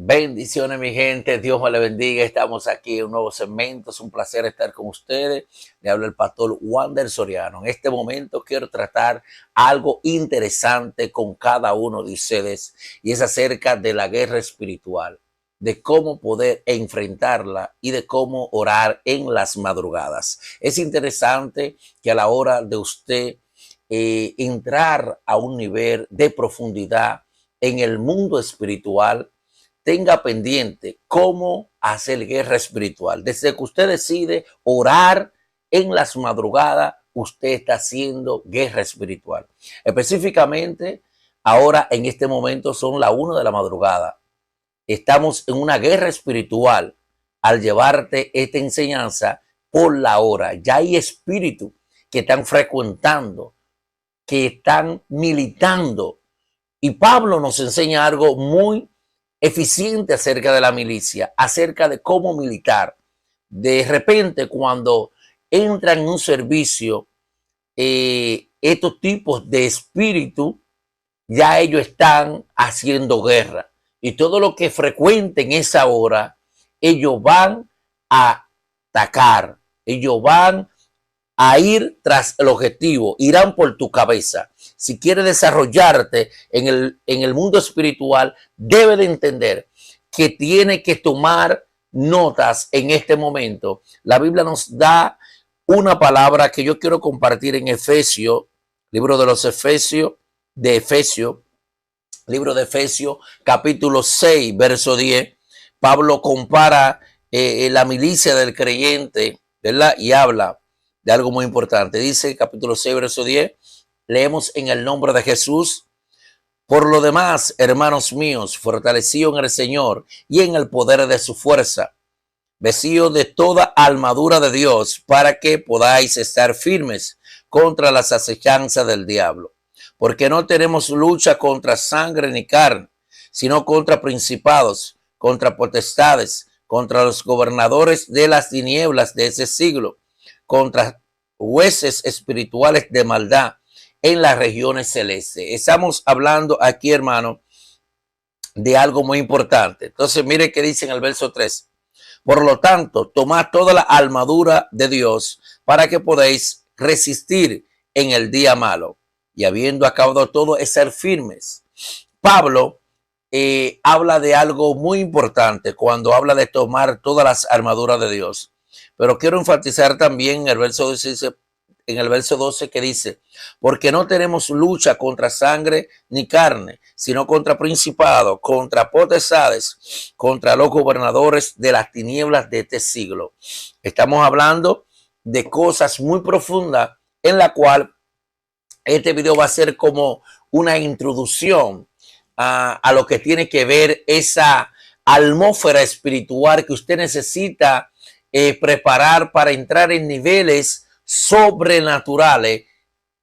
Bendiciones, mi gente. Dios me le bendiga. Estamos aquí en un nuevo segmento. Es un placer estar con ustedes. Le habla el pastor Wander Soriano. En este momento quiero tratar algo interesante con cada uno de ustedes y es acerca de la guerra espiritual, de cómo poder enfrentarla y de cómo orar en las madrugadas. Es interesante que a la hora de usted entrar a un nivel de profundidad en el mundo espiritual, tenga pendiente cómo hacer guerra espiritual. Desde que usted decide orar en las madrugadas, usted está haciendo guerra espiritual. Específicamente, ahora en este momento son las 1 de la madrugada. Estamos en una guerra espiritual al llevarte esta enseñanza por la hora. Ya hay espíritus que están frecuentando, que están militando. Y Pablo nos enseña algo muy eficiente acerca de la milicia, acerca de cómo militar. De repente, cuando entran en un servicio, estos tipos de espíritu, ya ellos están haciendo guerra. Y todo lo que frecuenten esa hora, ellos van a atacar, ellos van a ir tras el objetivo, irán por tu cabeza. Si quieres desarrollarte en el mundo espiritual, debe de entender que tiene que tomar notas en este momento. La Biblia nos da una palabra que yo quiero compartir en Efesios, libro de los Efesios, libro de Efesios, capítulo 6, verso 10. Pablo compara la milicia del creyente, ¿verdad? Y habla de algo muy importante. Dice capítulo 6, verso 10, leemos en el nombre de Jesús. Por lo demás, hermanos míos, fortalecidos en el Señor y en el poder de su fuerza, vestidos de toda armadura de Dios para que podáis estar firmes contra las acechanzas del diablo. Porque no tenemos lucha contra sangre ni carne, sino contra principados, contra potestades, contra los gobernadores de las tinieblas de ese siglo, contra jueces espirituales de maldad en las regiones celestes. Estamos hablando aquí, hermano, de algo muy importante. Entonces, mire qué dice en el verso 3. Por lo tanto, tomad toda la armadura de Dios para que podáis resistir en el día malo. Y habiendo acabado todo, es ser firmes. Pablo habla de algo muy importante cuando habla de tomar todas las armaduras de Dios. Pero quiero enfatizar también en el verso 12 que dice, porque no tenemos lucha contra sangre ni carne, sino contra principados, contra potestades, contra los gobernadores de las tinieblas de este siglo. Estamos hablando de cosas muy profundas en la cual este video va a ser como una introducción a lo que tiene que ver esa atmósfera espiritual que usted necesita preparar para entrar en niveles sobrenaturales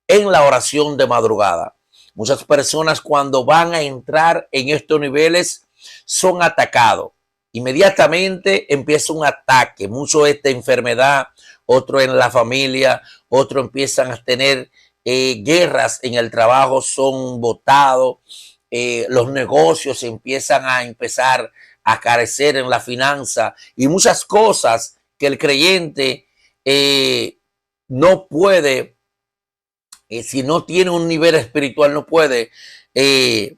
en la oración de madrugada. Muchas personas cuando van a entrar en estos niveles son atacados. Inmediatamente empieza un ataque, mucho de esta enfermedad, otro en la familia, otro empiezan a tener guerras en el trabajo, son botados, los negocios empiezan a carecer en la finanza y muchas cosas que el creyente no puede, si no tiene un nivel espiritual, no puede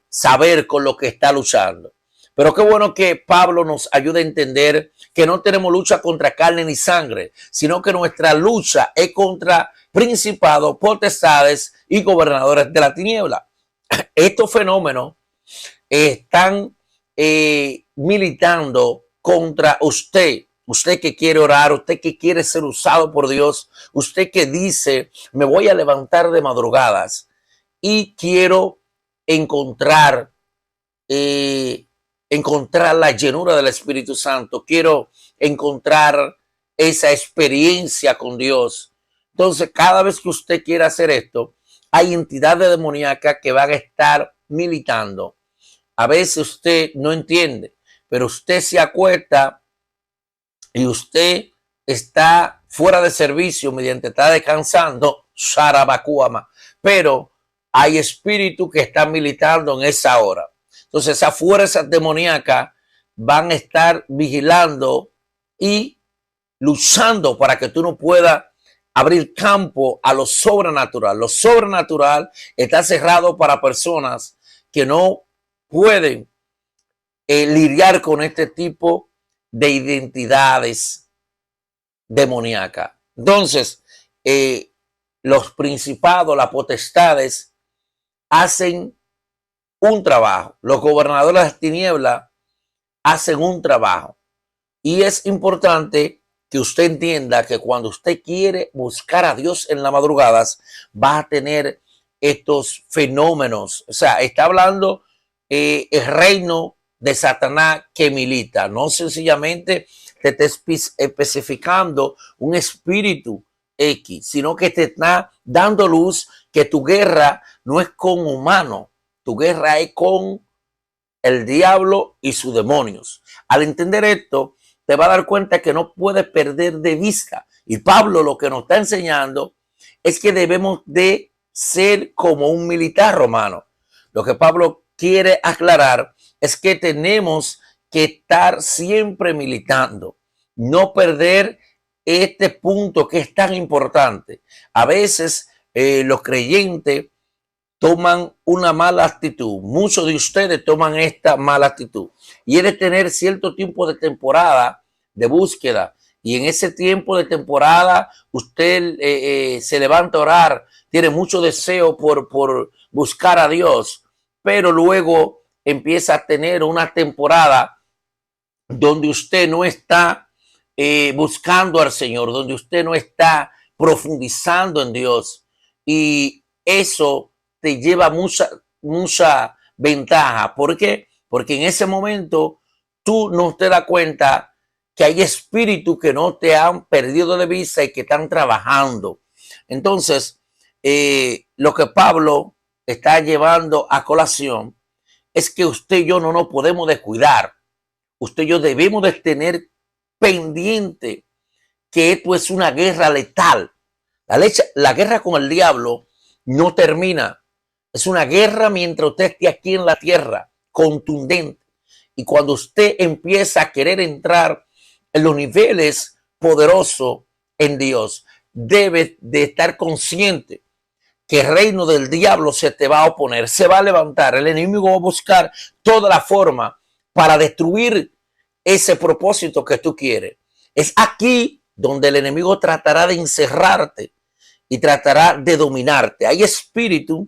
saber con lo que está luchando. Pero qué bueno que Pablo nos ayuda a entender que no tenemos lucha contra carne ni sangre, sino que nuestra lucha es contra principados, potestades y gobernadores de la tiniebla. Estos fenómenos están militando contra usted. Usted que quiere orar, usted que quiere ser usado por Dios, usted que dice, me voy a levantar de madrugadas y quiero encontrar la llenura del Espíritu Santo, quiero encontrar esa experiencia con Dios. Entonces, cada vez que usted quiera hacer esto, hay entidades demoníacas que van a estar militando. A veces usted no entiende, pero usted se acuesta y usted está fuera de servicio mediante está descansando, Sharabakuama, pero hay espíritus que están militando en esa hora. Entonces, esa fuerza demoníaca van a estar vigilando y luchando para que tú no puedas abrir campo a lo sobrenatural. Lo sobrenatural está cerrado para personas que no pueden lidiar con este tipo de identidades demoníacas. Entonces, los principados, las potestades, hacen un trabajo. Los gobernadores de las tinieblas hacen un trabajo. Y es importante que usted entienda que cuando usted quiere buscar a Dios en las madrugadas, va a tener estos fenómenos. O sea, está hablando el reino de Satanás que milita. No sencillamente te está especificando un espíritu X, sino que te está dando luz que tu guerra no es con humanos, tu guerra es con el diablo y sus demonios. Al entender esto, te va a dar cuenta que no puedes perder de vista. Y Pablo lo que nos está enseñando es que debemos de ser como un militar romano. Lo que Pablo quiere aclarar es que tenemos que estar siempre militando, no perder este punto que es tan importante. A veces los creyentes toman una mala actitud. Muchos de ustedes toman esta mala actitud. Y es de tener cierto tiempo de temporada de búsqueda. Y en ese tiempo de temporada usted se levanta a orar, tiene mucho deseo por buscar a Dios, pero luego empieza a tener una temporada donde usted no está buscando al Señor, donde usted no está profundizando en Dios. Y eso te lleva mucha ventaja. ¿Por qué? Porque en ese momento tú no te das cuenta que hay espíritus que no te han perdido de vista y que están trabajando. Entonces, lo que Pablo está llevando a colación es que usted y yo no nos podemos descuidar. Usted y yo debemos de tener pendiente que esto es una guerra letal. La guerra con el diablo no termina. Es una guerra mientras usted esté aquí en la tierra, contundente. Y cuando usted empieza a querer entrar en los niveles poderosos en Dios, debe de estar consciente que el reino del diablo se te va a oponer, se va a levantar. El enemigo va a buscar toda la forma para destruir ese propósito que tú quieres. Es aquí donde el enemigo tratará de encerrarte y tratará de dominarte. Hay espíritus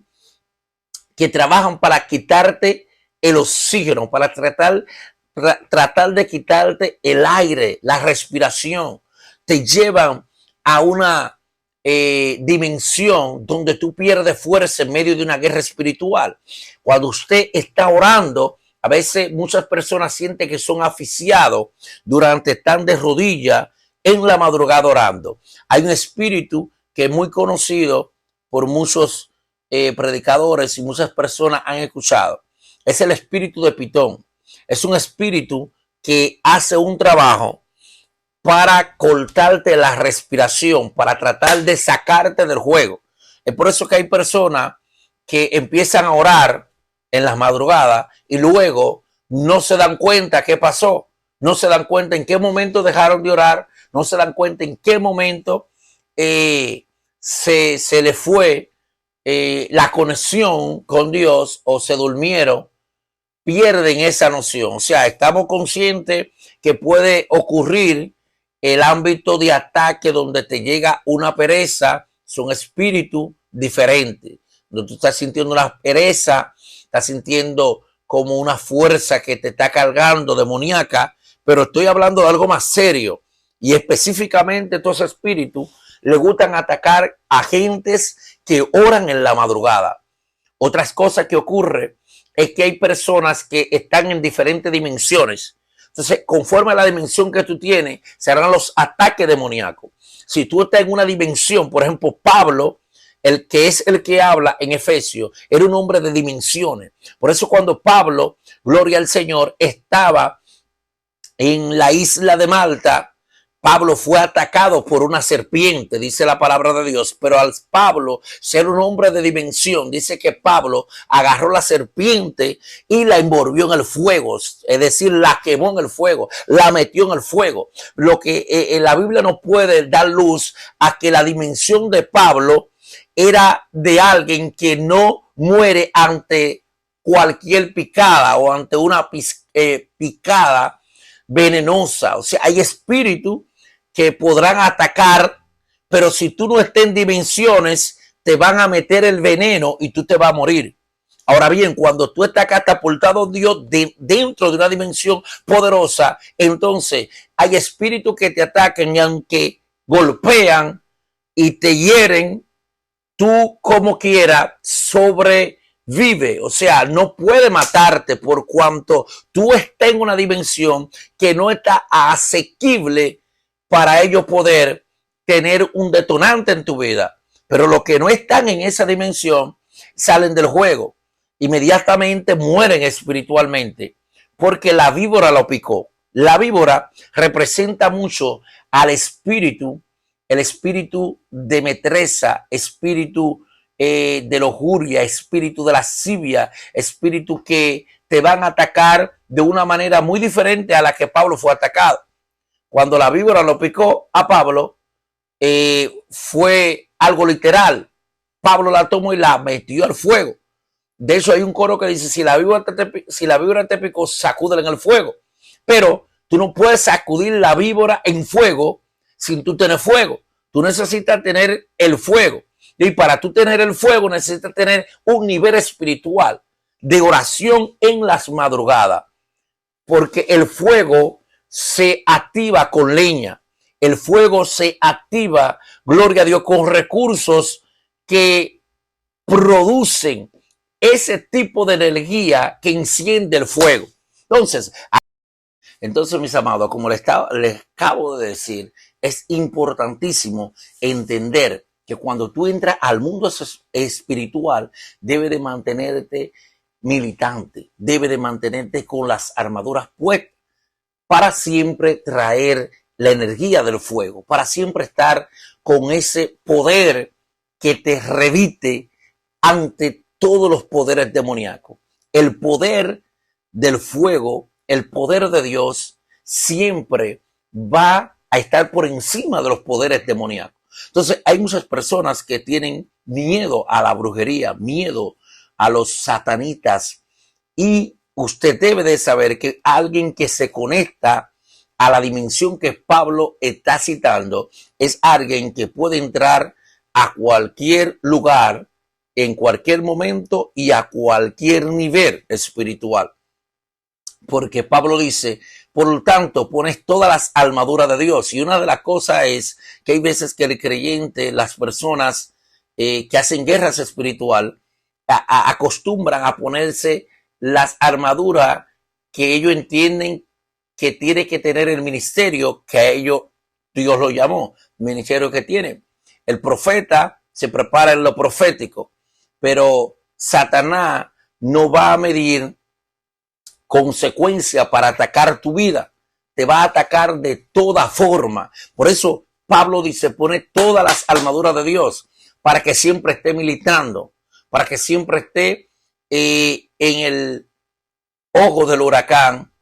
que trabajan para quitarte el oxígeno, para tratar de quitarte el aire, la respiración. Te llevan a una dimensión donde tú pierdes fuerza en medio de una guerra espiritual. Cuando usted está orando, a veces muchas personas sienten que son asfixiados durante están de rodillas en la madrugada orando. Hay un espíritu que es muy conocido por muchos predicadores y muchas personas han escuchado. Es el espíritu de Pitón. Es un espíritu que hace un trabajo para cortarte la respiración, para tratar de sacarte del juego. Es por eso que hay personas que empiezan a orar en las madrugadas y luego no se dan cuenta qué pasó, no se dan cuenta en qué momento dejaron de orar, no se dan cuenta en qué momento se le fue la conexión con Dios o se durmieron, pierden esa noción. O sea, estamos conscientes que puede ocurrir el ámbito de ataque donde te llega una pereza, son espíritus diferentes. Donde tú estás sintiendo una pereza, estás sintiendo como una fuerza que te está cargando demoníaca, pero estoy hablando de algo más serio. Y específicamente estos espíritus les gustan atacar a gentes que oran en la madrugada. Otras cosas que ocurre es que hay personas que están en diferentes dimensiones. Entonces, conforme a la dimensión que tú tienes, serán los ataques demoníacos. Si tú estás en una dimensión, por ejemplo, Pablo, el que es el que habla en Efesios, era un hombre de dimensiones. Por eso cuando Pablo, gloria al Señor, estaba en la isla de Malta, Pablo fue atacado por una serpiente, dice la palabra de Dios, pero al Pablo ser un hombre de dimensión, dice que Pablo agarró la serpiente y la envolvió en el fuego, es decir, la quemó en el fuego, la metió en el fuego. Lo que la Biblia nos puede dar luz a que la dimensión de Pablo era de alguien que no muere ante cualquier picada o ante una picada venenosa. O sea, hay espíritus que podrán atacar, pero si tú no estás en dimensiones, te van a meter el veneno y tú te vas a morir. Ahora bien, cuando tú estás catapultado Dios dentro de una dimensión poderosa, entonces hay espíritus que te atacan y aunque golpean y te hieren, tú como quiera sobrevive. O sea, no puede matarte por cuanto tú estás en una dimensión que no está asequible para ellos poder tener un detonante en tu vida. Pero los que no están en esa dimensión salen del juego. Inmediatamente mueren espiritualmente porque la víbora lo picó. La víbora representa mucho al espíritu, el espíritu de metresa, espíritu de lujuria, espíritu de lascivia, espíritu que te van a atacar de una manera muy diferente a la que Pablo fue atacado. Cuando la víbora lo picó a Pablo, fue algo literal. Pablo la tomó y la metió al fuego. De hecho, hay un coro que dice, si la víbora te picó, sacúdela en el fuego. Pero tú no puedes sacudir la víbora en fuego sin tú tener fuego. Tú necesitas tener el fuego. Y para tú tener el fuego, necesitas tener un nivel espiritual de oración en las madrugadas. Porque el fuego se activa con leña. El fuego se activa, gloria a Dios, con recursos que producen ese tipo de energía que enciende el fuego. Entonces, mis amados, como les acabo de decir, es importantísimo entender que cuando tú entras al mundo espiritual, debe de mantenerte militante, debe de mantenerte con las armaduras puestas para siempre traer la energía del fuego, para siempre estar con ese poder que te revite ante todos los poderes demoníacos. El poder del fuego, el poder de Dios, siempre va a estar por encima de los poderes demoníacos. Entonces, hay muchas personas que tienen miedo a la brujería, miedo a los satanitas, y usted debe de saber que alguien que se conecta a la dimensión que Pablo está citando es alguien que puede entrar a cualquier lugar, en cualquier momento y a cualquier nivel espiritual. Porque Pablo dice, por lo tanto, pones todas las armaduras de Dios. Y una de las cosas es que hay veces que el creyente, las personas que hacen guerras espiritual, acostumbran a ponerse las armaduras que ellos entienden que tiene que tener el ministerio que a ellos Dios lo llamó, el ministerio que tiene. El profeta se prepara en lo profético, pero Satanás no va a medir consecuencia para atacar tu vida. Te va a atacar de toda forma. Por eso Pablo dice, pone todas las armaduras de Dios para que siempre esté militando, para que siempre esté en el ojo del huracán,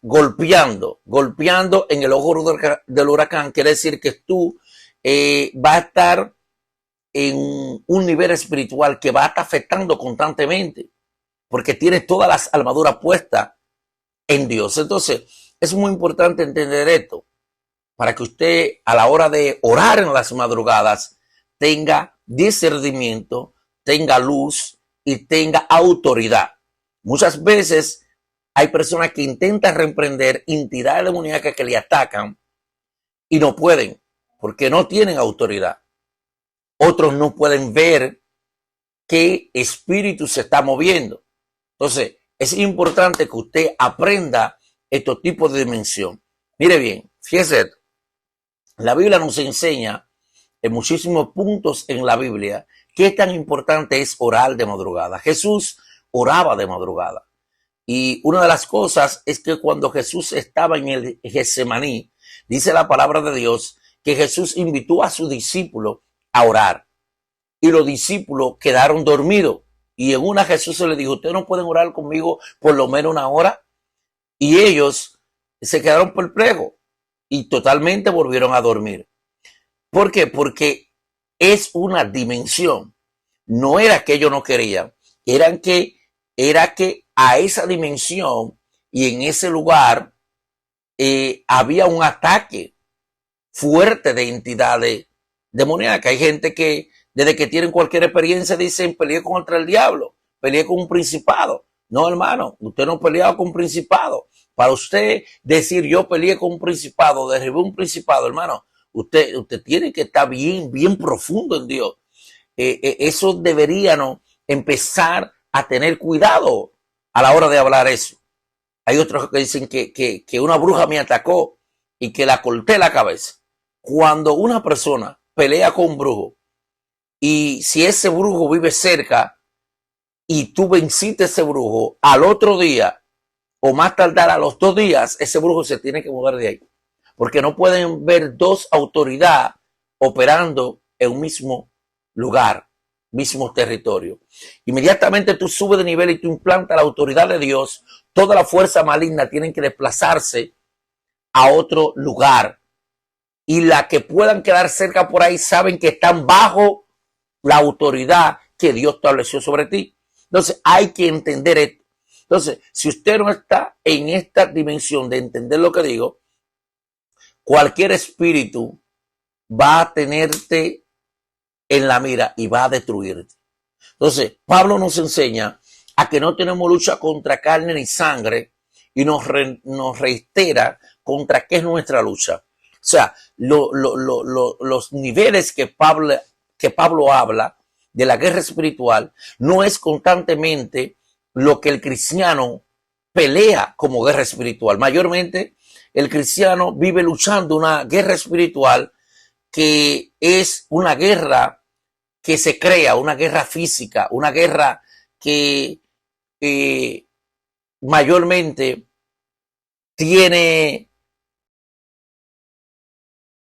golpeando en el ojo del huracán. Quiere decir que tú vas a estar en un nivel espiritual que va a estar afectando constantemente, porque tienes todas las armaduras puestas en Dios. Entonces, es muy importante entender esto, para que usted a la hora de orar en las madrugadas tenga discernimiento, tenga luz y tenga autoridad. Muchas veces hay personas que intentan reprender entidades demoníacas que le atacan y no pueden, porque no tienen autoridad. Otros no pueden ver qué espíritu se está moviendo. Entonces, es importante que usted aprenda estos tipos de dimensión. Mire bien, fíjese, la Biblia nos enseña en muchísimos puntos en la Biblia qué tan importante es orar de madrugada. Jesús oraba de madrugada. Y una de las cosas es que cuando Jesús estaba en el Getsemaní, dice la palabra de Dios que Jesús invitó a sus discípulos a orar. Y los discípulos quedaron dormidos. Y en una Jesús se les dijo, ¿ustedes no pueden orar conmigo por lo menos una hora? Y ellos se quedaron perplejos y totalmente volvieron a dormir. ¿Por qué? Porque es una dimensión. No era que ellos no querían, era que a esa dimensión y en ese lugar había un ataque fuerte de entidades demoníacas. Hay gente que desde que tienen cualquier experiencia dicen, peleé contra el diablo, peleé con un principado. No, hermano, usted no ha peleado con un principado. Para usted decir yo peleé con un principado, derribé un principado, hermano, usted tiene que estar bien profundo en Dios. Eso deberían empezar a tener cuidado a la hora de hablar eso. Hay otros que dicen que una bruja me atacó y que la corté la cabeza. Cuando una persona pelea con un brujo y si ese brujo vive cerca y tú venciste ese brujo, al otro día o más tardar a los 2 días, ese brujo se tiene que mover de ahí. Porque no pueden ver dos autoridades operando en un mismo lugar, mismo territorio. Inmediatamente tú subes de nivel y tú implantas la autoridad de Dios, toda la fuerza maligna tienen que desplazarse a otro lugar. Y las que puedan quedar cerca por ahí saben que están bajo la autoridad que Dios estableció sobre ti. Entonces hay que entender esto. Entonces, si usted no está en esta dimensión de entender lo que digo, cualquier espíritu va a tenerte en la mira y va a destruirte. Entonces, Pablo nos enseña a que no tenemos lucha contra carne ni sangre y nos reitera contra qué es nuestra lucha. O sea, los niveles que Pablo habla de la guerra espiritual no es constantemente lo que el cristiano pelea como guerra espiritual. Mayormente el cristiano vive luchando una guerra espiritual que es una guerra que se crea, una guerra física, una guerra que mayormente tiene